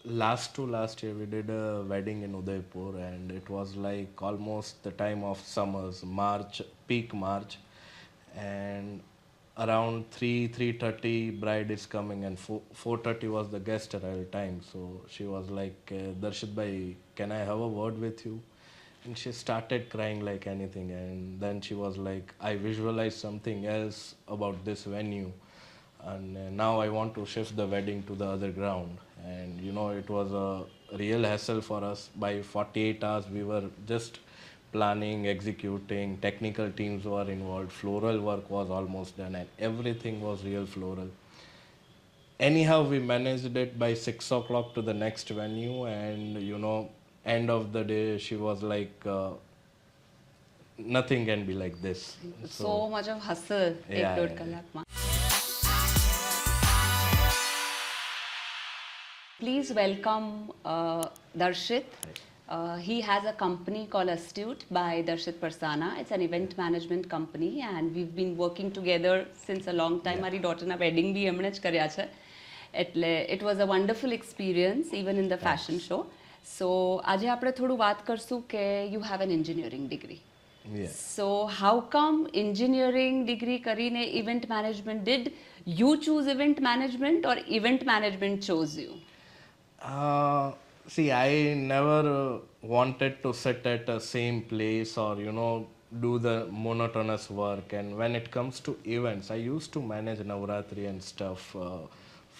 last year we did a wedding in Udaipur, and it was like almost the time of summers, March, peak March, and around 3:30 bride is coming, and 4:30 was the guest arrival time. So she was like, Darshit bhai, can I have a word with you? And she started crying like anything, and then she was like, I visualized something else about this venue, and now I want to shift the wedding to the other ground. And it was a real hassle for us. By 48 hours we were just planning, executing, technical teams were involved, floral work was almost done, and everything was real floral. Anyhow, we managed it by 6 o'clock to the next venue, and end of the day she was like, nothing can be like this. So much of hustle. Yeah, एक 1.5 yeah. કલાકમાં. Please welcome Darshit. He has a company called Astute by Darshit Parsana. It's an event management company, and we've been working together since a long time. મારી daughterના wedding બી એમણે જ કર્યા છે. એટલે it was a wonderful experience even in the fashion show. So આજે આપણે થોડું વાત કરશું કે you have an engineering degree. Yeah. So how come engineering degree કરીને event management? Did you choose event management or event management chose you? See, I never wanted to sit at the same place or, do the monotonous work. And when it comes to events, I used to manage Navratri and stuff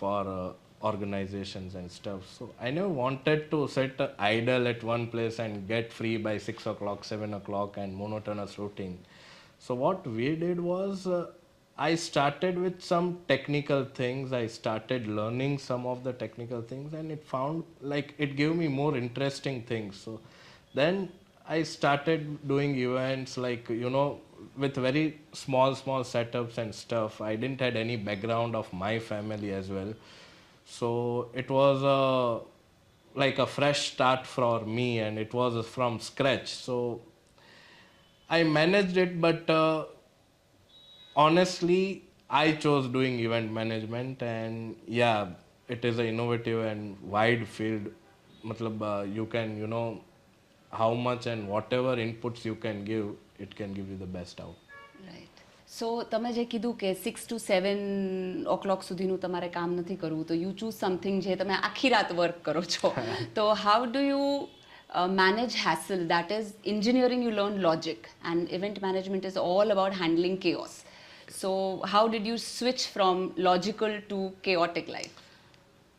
for organizations and stuff. So I never wanted to sit idle at one place and get free by 6 o'clock, 7 o'clock and monotonous routine. So what we did was, I started with some technical things. I started learning some of the technical things, and it found like it gave me more interesting things. So then I started doing events like, with very small setups and stuff. I didn't had any background of my family as well. So it was like a fresh start for me, and it was from scratch. So I managed it, but honestly, I chose doing event management, and yeah, it is an innovative and wide field. Matlab, you can, how much and whatever inputs you can give, it can give you the best out. Right. So તમે જે કીધું કે 6 to 7 o'clock સુધીનું તમારે કામ નથી કરવું, તો you choose something જે તમે આખી રાત વર્ક કરો છો. તો how do you manage hassle? That is, engineering you learn logic, and event management is all about handling chaos. So how did you switch from logical to chaotic life?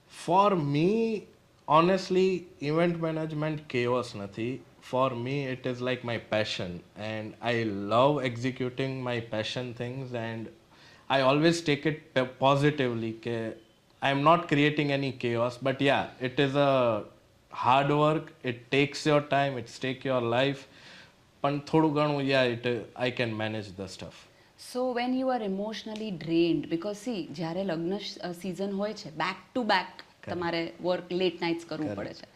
For me, honestly, event management chaos nathi. For me, it is like my passion, and I love executing my passion things, and I always take it positively. I am not creating any chaos, but yeah, it is a hard work. It takes your time. It takes your life. But thodu ganu, yeah, I can manage the stuff. So when you are emotionally drained, because see, જ્યારે લગ્ન season હોય છે, back to back તમારે work late nights કરવું પડે છે.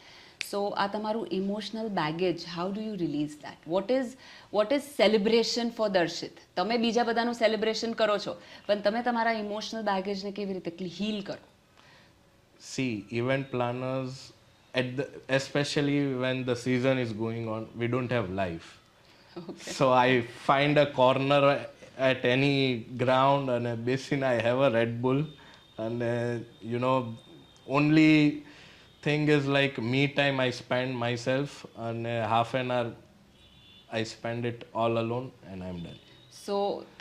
So આ તમારું emotional baggage, how do you release that? What is celebration for Darshit? તમે બીજા બધાનું celebration કરો છો, પણ તમે તમારા emotional baggage ને કેવી રીતે heal કરો? See, event planners, especially when the season is going on, we don't have life. Okay. So I find a corner at any ground and a basin. I have a Red Bull, and only thing is like me time I spend myself, and half an hour I spend it all alone, and I'm done. So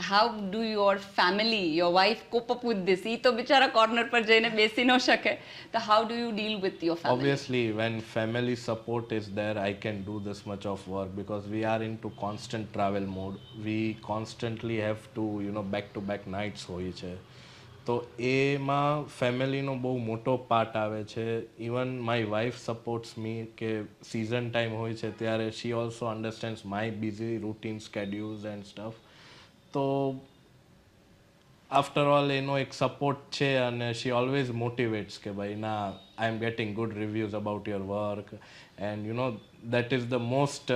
how do your family, your wife cope up with this? ઈ તો બિચારા corner પર જઈને બેસી ન શકે. So how do you deal with your family? Obviously, when family support is there, I can do this much of work, because we are into constant travel mode. We constantly have to, back to back nights હોય છે. તો એમાં ફેમિલીનો બહુ મોટો part આવે છે. Even my wife supports me કે season time હોય છે ત્યારે she also understands my busy routine schedules and stuff. તો આફ્ટર ઓલ એનો એક સપોર્ટ છે, અને શી ઓલવેઝ મોટિવેટ્સ કે ભાઈ ના, I am getting good reviews about your work, and that is the most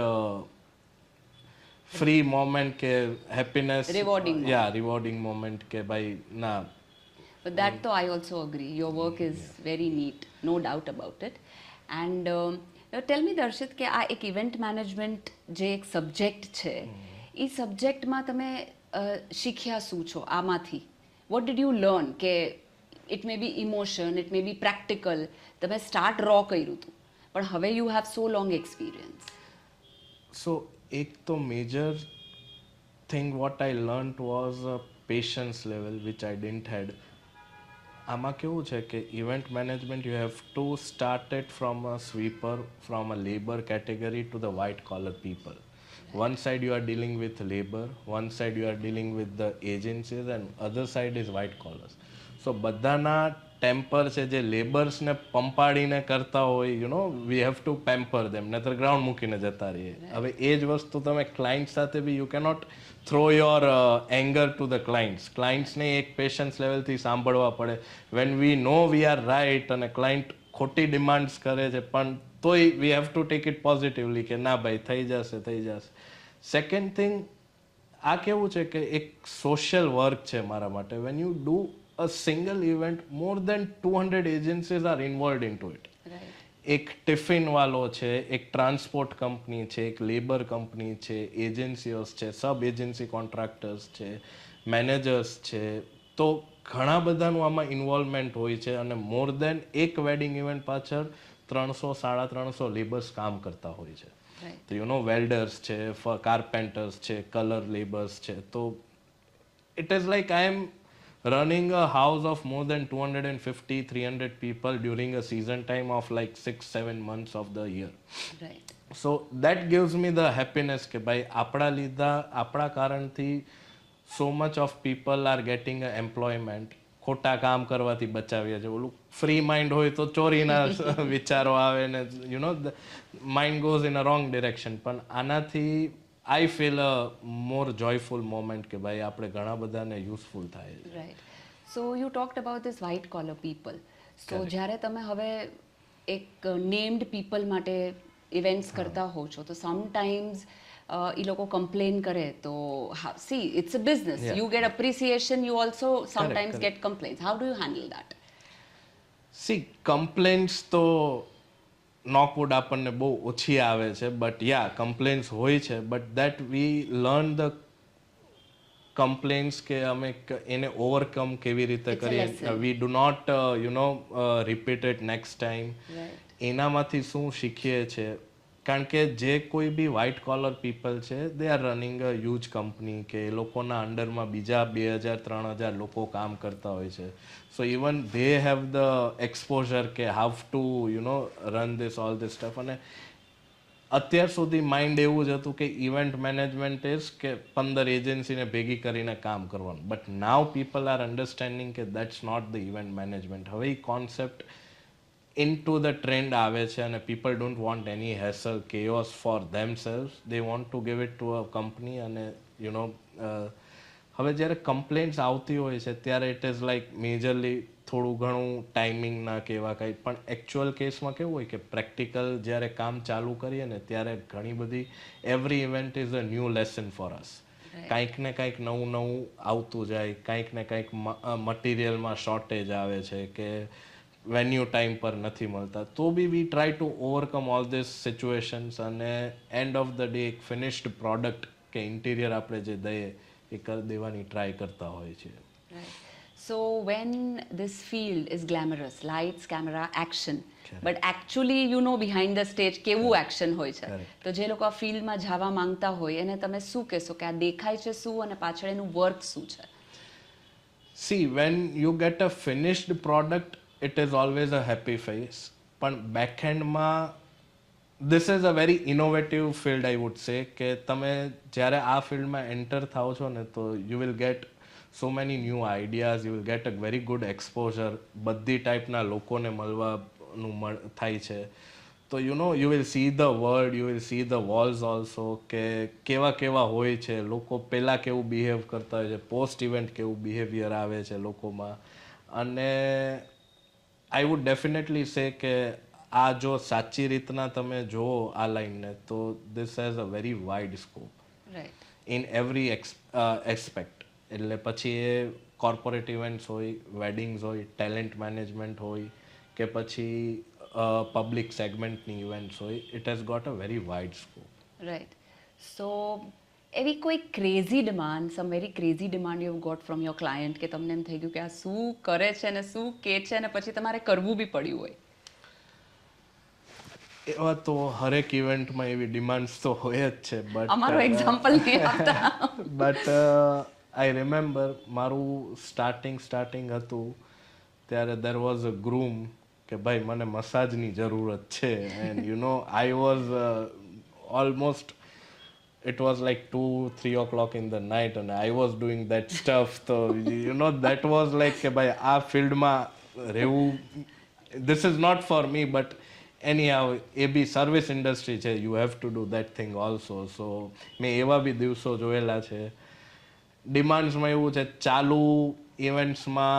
free moment ke happiness, rewarding moment. Yeah, rewarding moment ke bhai na, But that though I also agree. Your work is very neat, no doubt about it. And tell me Darshit કે આ એક event management જે એક subject છે એ સબ્જેક્ટમાં તમે શીખ્યા શું છો આમાંથી? વોટ ડીડ યુ લર્ન કે it may be emotion, it may be practical, તમે સ્ટાર્ટ રો કર્યું હતું પણ હવે you have so long experience. So એક તો major thing what I learned was a patience level which I didn't had. આમાં કેવું છે કે event management you have to start it from a sweeper, from a labour category to the white collar people. One side you are dealing with labor, one side you are dealing with the agencies and other side is white collars. So બધાના temper છે જે લેબર્સને પંપાડીને કરતા હોય, you know we have to pamper them, નહીતર ground મૂકીને જતા રહીએ. હવે એ જ વસ્તુ તમે ક્લાયન્ટ સાથે be you cannot throw your anger to the ક્લાયન્ટ્સને એક પેશન્સ લેવલથી સાંભળવા પડે. When we know we are right અને ક્લાયન્ટ ખોટી ડિમાન્ડ્સ કરે છે પણ તોય we have to take it positively કે ના ભાઈ થઈ જશે. સેકન્ડ થિંગ, આ કેવું છે કે એક સોશિયલ વર્ક છે મારા માટે. When you do a single event, more than 200 agencies are involved in to it. એક ટિફિન વાળો છે, એક ટ્રાન્સપોર્ટ કંપની છે, એક લેબર કંપની છે, એજન્સીઓ છે, સબ એજન્સી કોન્ટ્રાક્ટર્સ છે, મેનેજર્સ છે. તો ઘણા બધાનું આમાં ઇન્વોલ્વમેન્ટ હોય છે અને મોર દેન એક વેડિંગ ઇવેન્ટ પાછળ 300-350 લેબર્સ કામ કરતા હોય છે. તો યુ નો વેલ્ડર્સ છે, કાર્પેન્ટર્સ છે, કલર લેબર્સ છે. તો it is like I am running a house of more than 250-300 people during a season time of like 6-7 months of the year. Right. So that gives me the happiness કે ભાઈ આપણા લીધા, આપણા કારણથી so much of people are getting a employment. ખોટા કામ કરવાથી બચાવ્યા છે. ઓલું ફ્રી માઇન્ડ હોય તો ચોરીના વિચારો આવે ને you know mind goes in a wrong direction. પણ આનાથી I feel a more joyful moment કે ભાઈ આપણે ઘણા બધાને યુઝફુલ થાય છે. Right. So you talked about this white collar people. So જ્યારે તમે હવે એક નેમ્ડ પીપલ માટે ઇવેન્ટ્સ કરતા હો છો તો સમટાઈમ્સ એ લોકો કમ્પ્લેન કરે તો see it's a business, you get appreciation, you also sometimes get complaints. How do you handle that? See complaints તો નોકવુડ આપણને બહુ ઓછી આવે છે, બટ યા કમ્પ્લેન્ટ્સ હોય છે. But that we learn the complaints કે અમે એને ઓવરકમ કેવી રીતે કરીએ. We do not you know repeat it next time. એનામાંથી શું શીખીએ છીએ? કારણ કે જે કોઈ બી વ્હાઇટ કોલર પીપલ છે they are running a huge company કે એ લોકોના અંડરમાં બીજા 2000-3000 લોકો કામ કરતા હોય છે. So even they have the exposure કે how to you know run this all this stuff. અને અત્યાર સુધી માઇન્ડ એવું જ હતું કે ઇવેન્ટ મેનેજમેન્ટ ઇઝ કે 15 એજન્સીને ભેગી કરીને કામ કરવાનું. But now people are understanding કે that's not the event management. હવે એ કોન્સેપ્ટ into the trend આવે છે અને people don't want any hassle, chaos for themselves. They want to give it to a company. અને you know હવે જ્યારે complaints આવતી હોય છે ત્યારે ઇટ ઇઝ લાઈક મેજરલી થોડું ઘણું ટાઈમિંગ ના કે એવા કંઈ. પણ એકચ્યુઅલ કેસમાં કેવું હોય કે પ્રેક્ટિકલ જ્યારે કામ ચાલુ કરીએ ને ત્યારે ઘણી બધી every event is a new lesson for us. કંઈક ને કંઈક નવું નવું આવતું જાય, કંઈક ને કંઈક મટીરિયલમાં શોર્ટેજ આવે છે કે વેન્યુ ટાઈમ પર નથી મળતા. તો be we try to overcome all this situations અને એન્ડ ઓફ ધ ડે એક ફિનિશ્ડ પ્રોડક્ટ કે ઇન્ટિરિયર આપણે જે દઈએ એ કરી દેવાની ટ્રાય કરતા હોય છે. So when this field is glamorous, lights, camera, action, but actually you know behind the stage કેવું એક્શન હોય છે. તો જે લોકો આ ફિલ્ડમાં જવા માંગતા હોય એને તમે શું કહેશો કે આ દેખાય છે શું અને પાછળ એનું વર્ક શું છે? See, when you get a finished product, it is always a happy face. પણ બેકહેન્ડમાં this is a very innovative field, I would say. કે તમે જ્યારે આ ફિલ્ડમાં એન્ટર થાઓ છો ને તો you will get so many new ideas, you will get a very good exposure. બધી ટાઈપના લોકોને મળવાનું થાય છે. તો you know you will see the world, you will see the walls also કે કેવા કેવા હોય છે લોકો, પહેલાં કેવું બિહેવ કરતા હોય છે, પોસ્ટ ઇવેન્ટ કેવું બિહેવિયર આવે છે લોકોમાં. અને આઈ વુડ ડેફિનેટલી સે કે આ જો સાચી રીતના તમે જુઓ આ લાઈનને તો this has a very wide scope in every aspect. એટલે પછી એ કોર્પોરેટ ઇવેન્ટ્સ હોય, વેડિંગ્સ હોય, ટેલેન્ટ મેનેજમેન્ટ હોય કે પછી પબ્લિક સેગમેન્ટની ઇવેન્ટ્સ હોય, it has got a very wide scope. Right. So એવી કોઈ crazy demand, some very crazy demand you got from your client કે તમને એમ થઈ ગયું કે આ શું કરે છે ને શું કે છે ને પછી તમારે કરવું બી પડ્યું હોય? એવા તો હરેક ઇવેન્ટમાં એવી ડિમાન્ડ્સ તો હોય જ છે, અમારો એક્ઝામ્પલ નહીં આપતા. બટ આઈ રિમેમ્બર મારું સ્ટાર્ટિંગ હતું ત્યારે દેર વોઝ અ ગ્રૂમ કે ભાઈ મને મસાજની જરૂરત છે, and I was almost it was like 2-3 o'clock in the night and I was doing that stuff, so that was like કે ભાઈ આ ફિલ્ડમાં રહેવું, this is not for me, but anyhow એ બી સર્વિસ ઇન્ડસ્ટ્રી છે, you have to do that thing also. so મેં એવા બી દિવસો જોયેલા છે. ડિમાન્ડ્સમાં એવું છે, ચાલુ ઇવેન્ટ્સમાં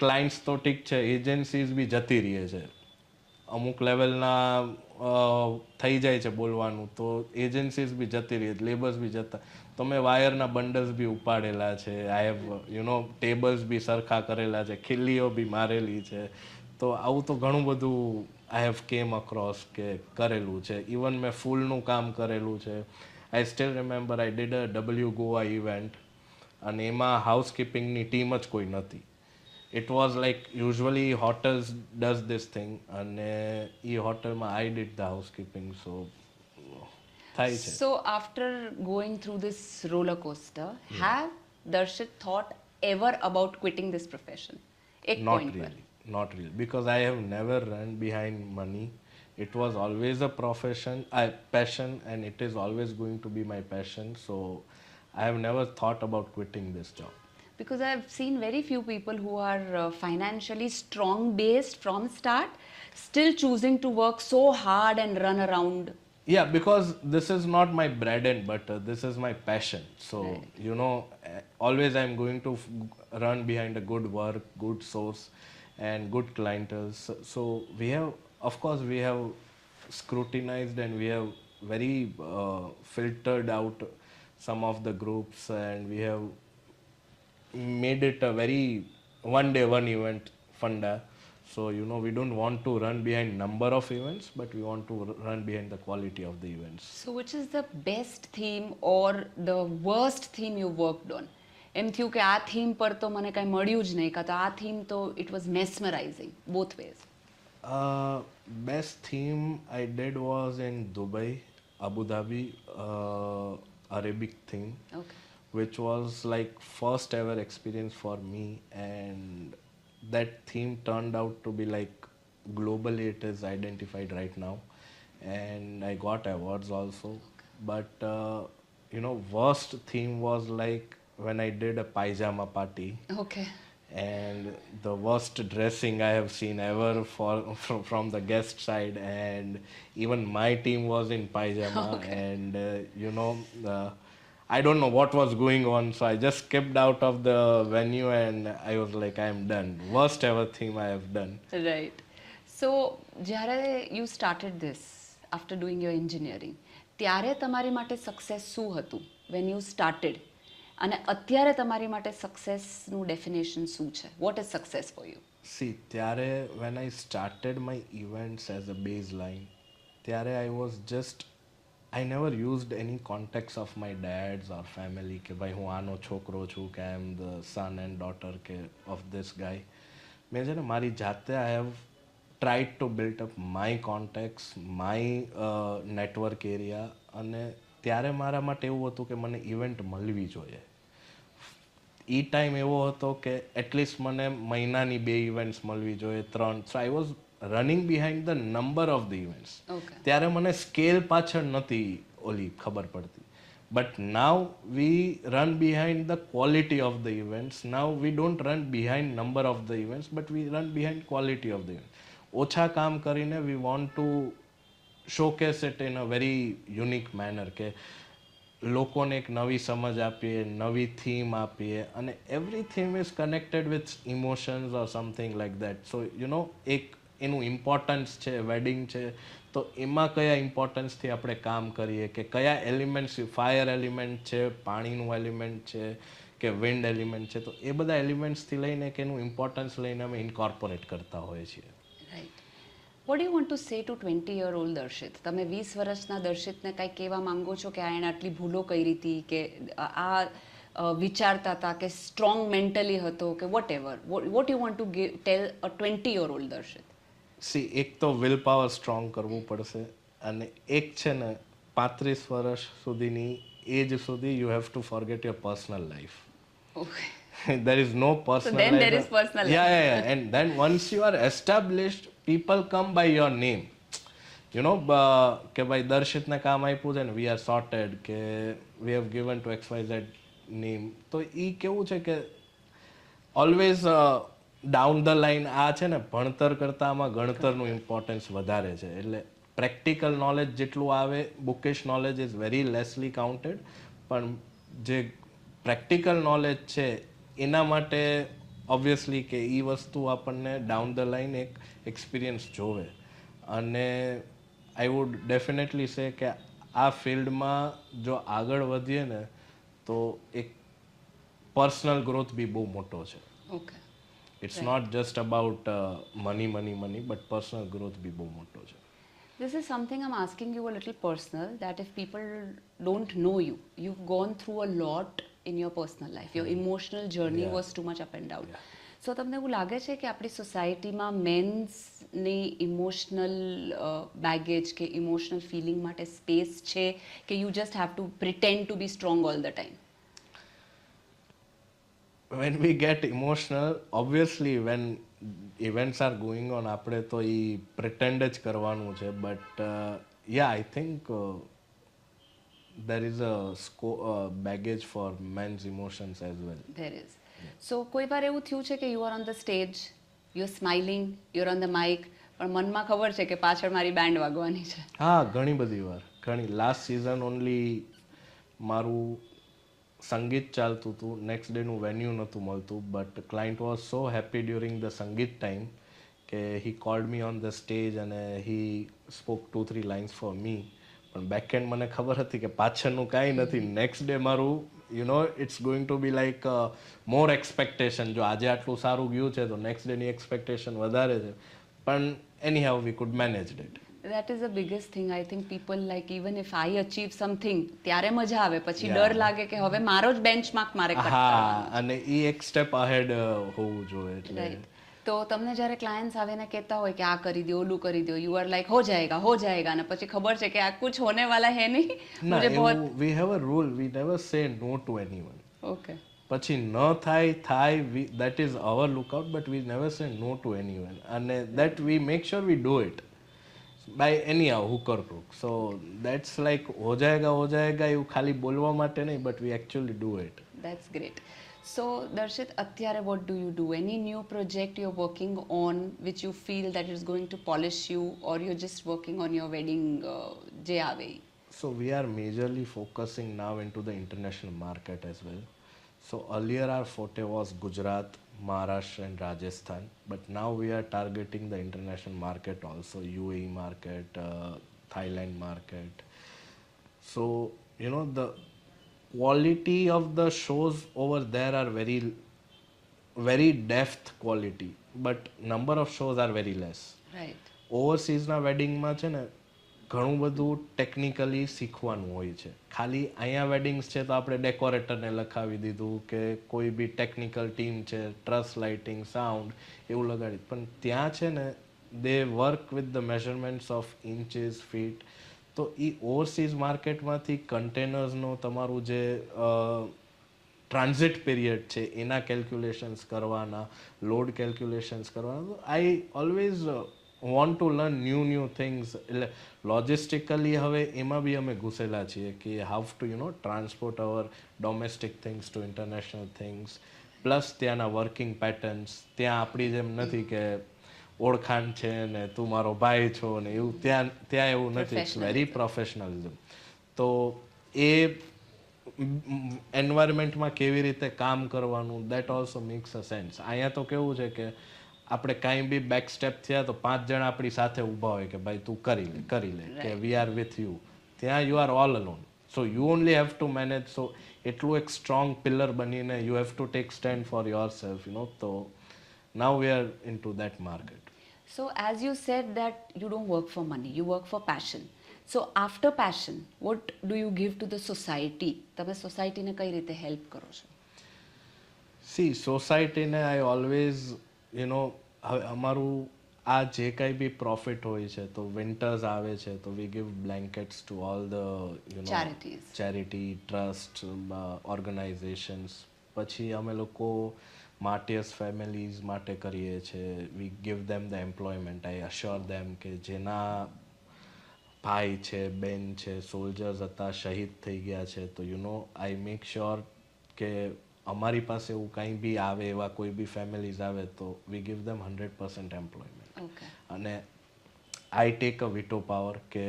ક્લાયન્ટ્સ તો ઠીક છે, એજન્સીઝ બી જતી રહે છે. અમુક લેવલના થઈ જાય છે બોલવાનું તો એજન્સીઝ બી જતી રહી, લેબર્સ બી જતા. તો મેં વાયરના બંડલ્સ બી ઉપાડેલા છે, આઈ હેવ ટેબલ્સ બી સરખા કરેલા છે, ખીલ્લીઓ બી મારેલી છે. તો આવું તો ઘણું બધું આઈ હેવ કેમ અક્રોસ કે કરેલું છે. ઇવન મેં ફૂલનું કામ કરેલું છે. I still remember I did a W Goa event અને એમાં હાઉસકીપિંગની ટીમ જ કોઈ નથી. it was like usually hotels does this thing અને એ હોટલમાં I did the housekeeping, so થાય છે. So after going through this roller coaster, have Darshit thought ever about quitting this profession? એક not point really not really because I have never run behind money. It was always a passion, and it is always going to be my passion, so I have never thought about quitting this job. Because I've seen very few people who are financially strong based from start still choosing to work so hard and run around. Yeah, because this is not my bread and butter, this is my passion. So always I'm going to run behind a good work, good source and good clientele. So we have, of course we have scrutinized and we have very filtered out some of the groups, and we have made it a very one day one event funda. So we don't want to run behind number of events, but we want to run behind the quality of the events. So which is the best theme or the worst theme you worked on? એમ થયું કે આ theme પર તો મને કાંઈ મળ્યું જ નહીં, કાં તો આ થીમ તો it was mesmerizing both ways. Best theme I did was in Dubai, Abu Dhabi, Arabic theme. Okay. Which was like first ever experience for me, and that theme turned out to be like globally it is identified right now, and I got awards also. But worst theme was like when I did a pajama party. Okay. And the worst dressing I have seen ever from the guest side, and even my team was in pajama. Okay. And I don't know what was going on, so I just skipped out of the venue and I was like, I am done. Worst ever theme I have done. Right. So જ્યારે you started this after doing your engineering, ત્યારે તમારી માટે success શું હતું when you started? અને અત્યારે તમારી માટે સક્સેસનું ડેફિનેશન શું છે? What is success for you? See, ત્યારે when I started my events as a baseline, ત્યારે I was just, I never used any context of my dad's or family કે ભાઈ હું આનો છોકરો છું કે I am the son and daughter કે of this guy. મેં છે ને મારી જાતે I have tried to build up my contacts, my network area, અને ત્યારે મારા માટે એવું હતું કે મને ઇવેન્ટ મળવી જોઈએ. એ ટાઈમ એવો હતો કે એટલીસ્ટ મને મહિનાની 2 ઇવેન્ટ્સ મળવી જોઈએ, 3. So I was running behind the number of the events. ત્યારે મને સ્કેલ પાછળ નથી ઓલી ખબર પડતી. But now we run behind the quality of the events. Now we don't run behind number of the events, but we run behind quality of the event. ઓછા કામ કરીને we want to showcase it in a very unique manner કે લોકોને એક નવી સમજ આપીએ, નવી થીમ આપીએ, અને every theme is connected with emotions or something like that. So એક એનું ઇમ્પોર્ટન્સ છે, વેડિંગ છે, તો એમાં કયા ઇમ્પોર્ટન્સથી આપણે કામ કરીએ, કે કયા એલિમેન્ટ્સ, ફાયર એલિમેન્ટ છે, પાણીનું એલિમેન્ટ છે, કે વિન્ડ એલિમેન્ટ છે, તો એ બધા એલિમેન્ટ્સથી લઈને કે એનું ઇમ્પોર્ટન્સ લઈને અમે ઇન્કોર્પોરેટ કરતા હોઈએ છીએ. Right. What you want to say to 20-year-old Darshit? તમે 20 વર્ષના દર્શિતને કંઈ કહેવા માંગો છો કે આ એણે આટલી ભૂલો કરી હતી, કે આ વિચારતા હતા, કે સ્ટ્રોંગ મેન્ટલી હતો, કે whatever? What you want to tell a 20-year-old Darshit? એક તો વિલ પાવર સ્ટ્રોંગ કરવું પડશે, અને એક છે ને 35 વર્ષ સુધીની એજ સુધી you have two forget your personal life. Okay. there is no personal then life. there is personal life. Yeah. And then once you are established, people come by your name. કે ભાઈ દર્શિતને કામ આપ્યું છે ને, વી આર સોર્ટેડ, કે we have given to XYZ name. તો એ કેવું છે કે ઓલવેઝ ડાઉન ધ લાઈન આ છે ને, ભણતર કરતાં આમાં ગણતરનું ઇમ્પોર્ટન્સ વધારે છે. એટલે પ્રેક્ટિકલ નોલેજ જેટલું આવે, bookish knowledge is very lessly counted, પણ જે પ્રેક્ટિકલ નોલેજ છે એના માટે ઓબ્વિયસલી કે એ વસ્તુ આપણને ડાઉન ધ લાઈન એક એક્સપિરિયન્સ જોવે. અને આઈ વુડ ડેફિનેટલી સે કે આ ફિલ્ડમાં જો આગળ વધીએ ને તો એક પર્સનલ ગ્રોથ બી બહુ મોટો છે. Okay. It's not just about money, but personal growth બી બહુ મોટો છે. This is something I'm asking you a little personal, that if people don't know you, you've gone through a lot in your personal life. Your emotional journey was too much up and down. So તમને એવું લાગે છે કે આપણી સોસાયટીમાં મેન્સની emotional baggage કે emotional feeling માટે સ્પેસ છે, કે you just have to pretend to be strong all the time? When we get emotional, obviously when events are going on, આપણે તો એ પ્રિટેન્ડ જ કરવાનું છે. But I think there is a baggage for men's emotions as well. There is. So કોઈ વાર એવું થયું છે કે you are on the stage, you are smiling, you are on the mic, પણ મનમાં ખબર છે કે પાછળ મારી બેન્ડ વાગવાની છે? હા, ઘણી બધી વાર. લાસ્ટ સિઝન ઓનલી મારું સંગીત ચાલતું હતું, નેક્સ્ટ ડેનું વેન્યુ નહોતું મળતું, but client was so happy during the sangeet time કે he called me on the stage અને he spoke 2-3 lines for me. પણ બેકએન્ડ મને ખબર હતી કે પાછળનું કાંઈ નથી. નેક્સ્ટ ડે મારું it's going to be like more expectation. જો આજે આટલું સારું ગયું છે તો નેક્સ્ટ ડેની એક્સપેક્ટેશન વધારે છે. પણ એની how we could manage it. That is the biggest thing. I think people like, even if I achieve something, ત્યારે મજા આવે, પછી ડર લાગે કે હવે મારો જ બેન્ચમાર્ક મારે કટ કરવાનો. અને એ એક સ્ટેપ અહેડ હોવું જોઈએ. રાઈટ. તો તમને જ્યારે ક્લાયન્ટ્સ આવીને કહેતા હોય કે આ કરી દો, ઓલું કરી દો, યુ આર લાઈક હો જાયેગા, અને પછી ખબર છે કે આ કુછ હોને વાલા હે નહીં. ના, we have a rule, V never સે નો ટુ એનીવન. ઓકે. પછી ન થાય, that is our lookout, but we never સે નો ટુ એનીવન. અને that we make sure we do it by anyhow, hook or crook. So that's like ho jayega એવું ખાલી બોલવા માટે નહીં, but we actually do it. That's great. So Darshit, અત્યારે what do you do? Any new project you're working on which you feel that is going to polish you, or you're just working on your wedding je ave? So we are majorly focusing now into the international market as well. So earlier our forte was Gujarat, Maharashtra and Rajasthan, but now we are targeting the international market also, UAE market, Thailand market. So the quality of the shows over there are very very depth quality, but number of shows are very less. Right. Overseas ના wedding માં છે ને ઘણું બધું technically શીખવાનું હોય છે. ખાલી અહીંયા વેડિંગ્સ છે તો આપણે ડેકોરેટરને લખાવી દીધું, કે કોઈ બી ટેકનિકલ ટીમ છે, ટ્રસ લાઇટિંગ, સાઉન્ડ એવું લગાડી. પણ ત્યાં છે ને they work with the measurements of inches, feet. તો એ ઓવરસીઝ માર્કેટમાંથી કન્ટેનર્સનો તમારું જે ટ્રાન્ઝિટ પીરિયડ છે એના કેલ્ક્યુલેશન્સ કરવાના, લોડ કેલ્ક્યુલેશન્સ કરવાના. I always want to learn new things. એટલે લોજિસ્ટિકલી હવે એમાં બી અમે ઘૂસેલા છીએ કે how to transport our domestic things to international things. Plus ત્યાંના વર્કિંગ પેટર્ન્સ. ત્યાં આપણી જેમ નથી કે ઓળખાણ છે ને તું મારો ભાઈ છો ને એવું. ત્યાં એવું નથી. It's very professionalism. તો એ એન્વાયરમેન્ટમાં કેવી રીતે કામ કરવાનું, that also makes a sense. અહીંયા તો કેવું છે કે આપણે કાંઈ બી બેક સ્ટેપ થયા તો 5 જણા આપણી સાથે ઊભા હોય કે ભાઈ તું કરી લે કે વી આર વિથ યુ. ત્યાં you are all alone, so you only have to manage. So એટલું એક સ્ટ્રોંગ પિલર બનીને you have to take stand for yourself તો now we are into that market. So, as you said that you don't work for money, you work for passion. So, after passion, what do you give to the society? તમે સોસાયટીને કઈ રીતે help કરો છો? C સોસાયટીને I always હવે અમારું આ જે કાંઈ બી પ્રોફિટ હોય છે તો વિન્ટર્સ આવે છે તો we give blankets to all the Charities. Charity trust organisations. પછી અમે લોકો માર્ટિયસ ફેમિલીઝ માટે કરીએ છીએ. We give them the employment. I assure them કે જેના ભાઈ છે બેન છે સોલ્જર્સ હતા શહીદ થઈ ગયા છે તો આઈ મેક શ્યોર કે અમારી પાસે એવું કંઈ બી આવે એવા કોઈ બી ફેમિલીઝ આવે તો we give them 100% employment. Okay. અને આઈ ટેક અ વિટો પાવર કે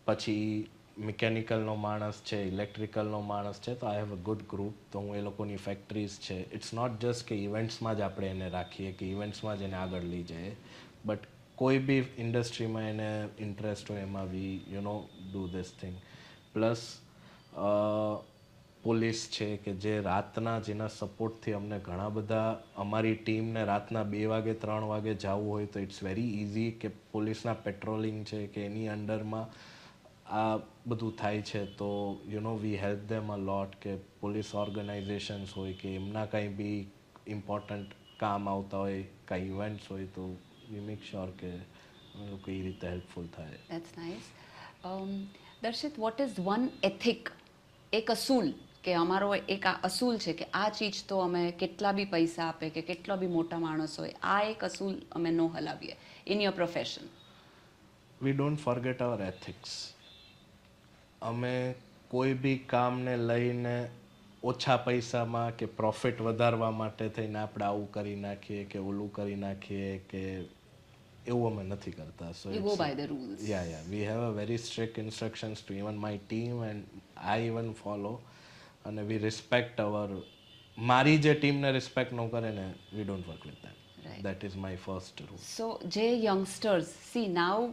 પછી મિકેનિકલનો માણસ છે ઇલેક્ટ્રિકલનો માણસ છે તો I have a good group તો હું એ લોકોની ફેક્ટરીઝ છે ઇટ્સ નોટ જસ્ટ કે ઇવેન્ટ્સમાં જ આપણે એને રાખીએ કે ઇવેન્ટ્સમાં જ એને આગળ લઈ જઈએ બટ કોઈ બી ઇન્ડસ્ટ્રીમાં એને ઇન્ટરેસ્ટ હોય એમાં we do this thing. Plus police છે કે જે રાતના જેના સપોર્ટથી અમને ઘણા બધા અમારી ટીમને રાતના 2 વાગે 3 વાગે જવું હોય તો ઇટ્સ વેરી ઇઝી કે પોલીસના પેટ્રોલિંગ છે કે એની અંડરમાં આ બધું થાય છે તો વી હેલ્પ ધેમ અ લોટ કે પોલીસ ઓર્ગેનાઇઝેશન્સ હોય કે એમના કંઈ બી ઇમ્પોર્ટન્ટ કામ આવતા હોય કાંઈ ઇવેન્ટ્સ હોય તો વી મેક શ્યોર કે અમે લોકો એ રીતે હેલ્પફુલ થાય. That's nice. Darshit, what is one ethic, એક અસૂલ કે અમારો એક આ અસૂલ છે કે આ ચીજ તો અમે કેટલા બી પૈસા આપે કે કેટલા બી મોટા માણસ હોય આ એક અસૂલ અમે ન હલાવીએ in your profession? We don't forget our ethics. અમે કોઈ બી કામને લઈને ઓછા પૈસામાં કે પ્રોફિટ વધારવા માટે થઈને આપણે આવું કરી નાખીએ કે ઓલું કરી નાખીએ કે એવું અમે નથી કરતા. સો You go by the rules. yeah we have a very strict instructions to even my team and I even follow અને વી રિસ્પેક્ટ મારી જે ટીમને રિસ્પેક્ટ ન કરે ને we don't work with them. That is my first rule. So જે youngsters C નાવ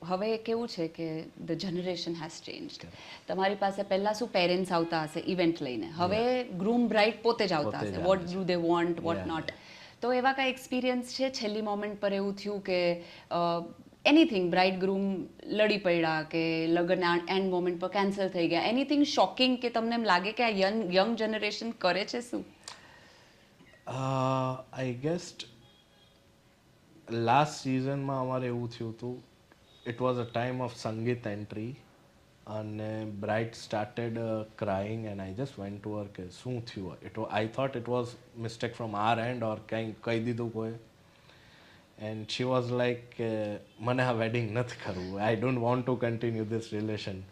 હવે કેવું છે કે ધ જનરેશન હેઝ ચેન્જ્ડ. તમારી પાસે પહેલાં શું પેરેન્ટ્સ આવતા હશે ઇવેન્ટ લઈને, હવે ગ્રૂમ બ્રાઇડ પોતે જ આવતા હશે what do they want what not. તો એવા કાંઈ એક્સપિરિયન્સ છે છેલ્લી મોમેન્ટ પર એવું થયું કે એનીથિંગ બ્રાઇડ ગ્રૂમ લડી પડ્યા કે લગ્ન એન્ડ મોમેન્ટ પર કેન્સલ થઈ ગયા, એનીથિંગ શોકિંગ કે તમને એમ લાગે કે આ યંગ જનરેશન કરે છે શું? આઈ ગેસ્ટ લાસ્ટ સિઝનમાં અમારે એવું થયું હતું. It was a time of sangeet entry અને bride started crying and I just went to her કે શું થયું. I thought it was mistake from our end or કંઈ કહી દીધું કોઈ. એન્ડ શી વોઝ લાઈક મને આ વેડિંગ નથી કરવું, I don't want to continue this relation.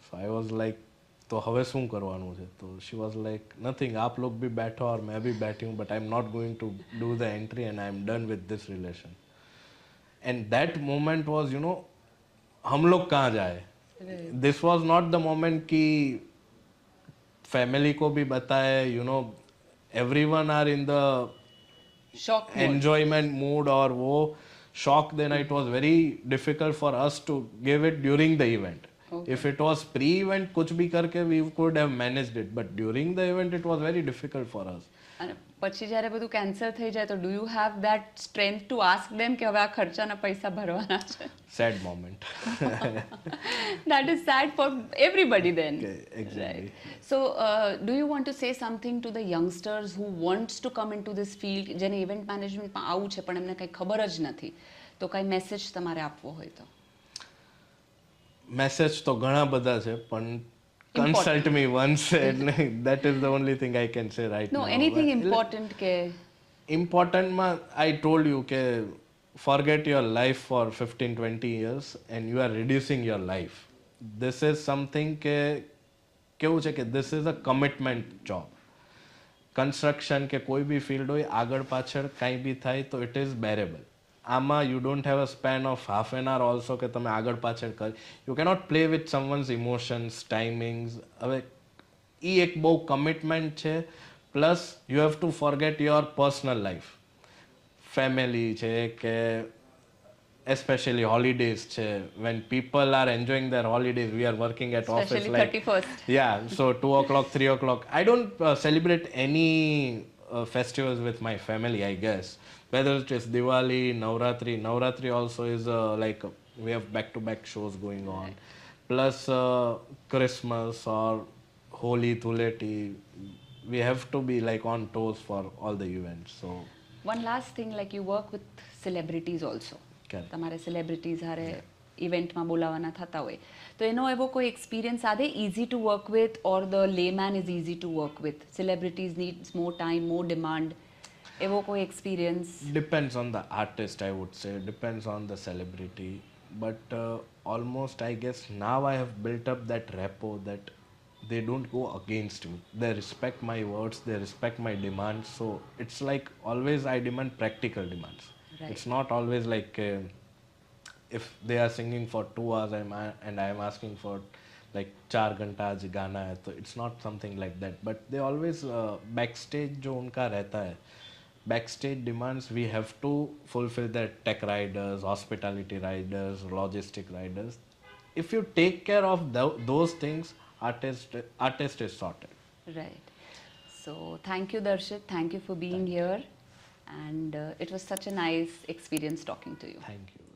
So I was like તો હવે શું કરવાનું છે? તો શી વોઝ લાઈક નથિંગ, આપ લોગ ભી બેઠો और मैं भी बैठी हूँ but I am not going to do the entry and I am done with this relation. And that moment was हम लोग कहाँ जाए. This was not the moment कि फैमिली को भी बताए everyone are in the shock enjoyment mood or वो shock. then it was very difficult for us to give it during the event. If it was pre-event कुछ भी करके we could have managed it but during the event it was very difficult for us. અને પછી જ્યારે બધું cancel થઈ જાય તો do you have that strength to ask ધેમ કે હવે આ ખર્ચાના પૈસા ભરવાના છે? Sad moment. That is sad for everybody then. Okay, exactly. So, do you want to say something to the youngsters who wants to come into this field, જેને event મેનેજમેન્ટમાં આવું છે પણ એમને કંઈ ખબર જ નથી, તો કાંઈ મેસેજ તમારે આપવો હોય તો? મેસેજ તો ઘણા બધા છે પણ consult me once એટલે that is the only thing I can say right No, now. anything important કે ઇમ્પોર્ટન્ટમાં I told you કે forget your life for 15-20 years and you are reducing your life. This is something કે કેવું છે કે this is a commitment job. Construction કે કોઈ બી field હોય આગળ પાછળ કાંઈ બી થાય તો ઇટ ઇઝ બેરેબલ. આમાં you don't have a span of half an આવર also કે તમે આગળ પાછળ કરી. You cannot play with સમવન્સ emotions timings. હવે એ એક બહુ કમિટમેન્ટ છે. Plus you have two forget your personal life, family છે કે especially holidays when people are enjoying their holidays, we are working at office Especially like 31st. yeah, so 2 o'clock, 3 o'clock. I don't celebrate any festivals with my family, I guess, whether it is Diwali, Navratri also is like we have back to back shows going on, plus Christmas or Holi, Thuleti, we have to be like on toes for all the events. So One last thing, like you work with celebrities also. correct. તમારે celebrities હારે ઇવેન્ટમાં બોલાવાના થતા હોય તો એનો એવો કોઈ experience are they easy to work with or the layman is easy to work with? Celebrities needs more time, more demand. એવો કોઈ experience? Depends on the artist, I would say. Depends on the celebrity. But almost, I guess, now I have built up that rapport that they don't go against me. They respect my words, they respect my demands. So it's like always I demand practical demands. Right. It's not always like if they are singing for 2 hours and I am asking for like 4 घंटा आज गाना है, तो it's not something like that. But they always backstage जो उनका रहता है, backstage demands, we have to fulfill the tech riders, hospitality riders, logistic riders. If you take care of those things, artist is sorted. Right. So thank you, Darshit. Thank you for being here. And it was such a nice experience talking to you. Thank you.